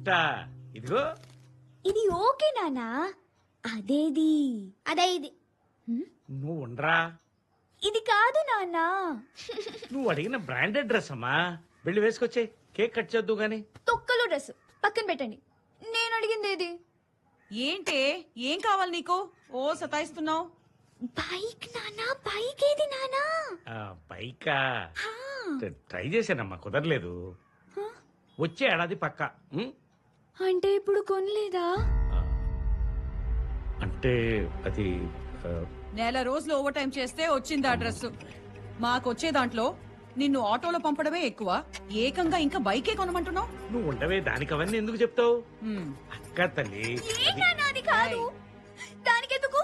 గిఫ్టా? ఇదిగో. ఇది ఓకే నానా, అదేది అదే ఇది. నువ్వు ఉండరా. ఇది కాదు నాన్నా. నువ్వు అడిగిన బ్రాండెడ్ డ్రెస్ అమ్మా. వెళ్ళి వేసుకొచ్చే, కేక్ కట్ చేద్దు గాని. తొక్కలో డ్రెస్ పక్కన పెట్టండి. నేను అడిగింది ఏది? ఏంటే, ఏం కావాలి నీకు? ఓ సతాయిస్తున్నావు. బైక్ నానా, బైక్ ఏది నానా? పైకా ట్రై చేశానమ్మా, కుదరలేదు. వచ్చే ఏడాది పక్కా. అంటే ఇప్పుడు కొనలేదా? ఆ, అంటే అది నెల రోజులు ఓవర్ టైం చేస్తే వచ్చింది ఆ డ్రెస్. మాకొచ్చే దాంట్లో నిన్ను ఆటోలో పంపడమే ఎక్కువ, ఏకంగా ఇంకా బైకే కొనమంటున్నావు. నువ్వు ఉండవే, దానికి అవన్నీ ఎందుకు చెప్తావు? అక్క తల్లి, ఏం నానా అది కాదు. దానికెందుకు?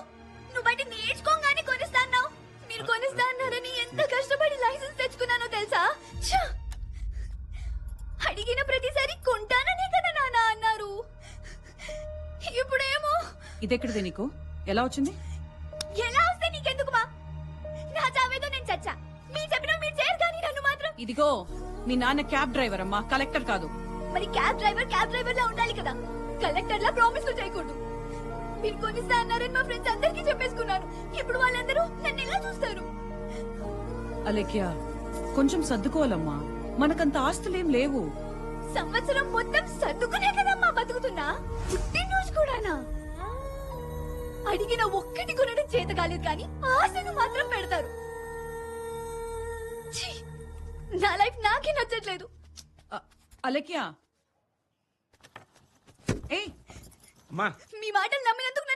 నువ్వు బయట నేర్చుకోగానే కొనిస్తా అన్నావు. మీరు కొనిస్తా అన్నారని ఎంత కష్టపడి లైసెన్స్ తెచ్చుకున్నానో తెలుసా? ఛ! అడిగిన ప్రతిసారి కొంటాననే కదా నానా అన్నారు. ఇప్పుడేమో ఇదెక్కడిది నీకు? ఎలా వచ్చింది? ఎలా వస్తే నీకెందుకు మా? నా చావేదో నేను చచ్చా. మీరు చెప్పినా మీరు చేయరు కానీ నన్ను మాత్రం. ఇదిగో, మీ నాన్న క్యాబ్ డ్రైవర్ అమ్మా, కలెక్టర్ కాదు. మరి క్యాబ్ డ్రైవర్ లా ఉండాలి కదా, కలెక్టర్ లా ప్రామిస్ చేయకూడదు. మీరు కొనిస్తా అన్నారని మా ఫ్రెండ్స్ అందరికీ చెప్పేసుకున్నాను. ఇప్పుడు వాళ్ళందరూ నన్ను ఎలా చూస్తారు? అలేఖ్య, కొంచెం సర్దుకోవాలమ్మా, మనకంత ఆస్తులేం లేవు. సంవత్సరం మొత్తం సర్దుకునే కదమ్మా బతుకుతున్నా. పుట్టినరోజు కూడానా? అడిగిన ఒక్కటి కొనడం చేత కాలేదు కానీ ఆశను మాత్రం పెడతారు. ఛీ! నా లైఫ్ నాకే నచ్చట్లేదు. అలేఖ్య, అమ్మా మీ మాటలు నమ్మినందుకు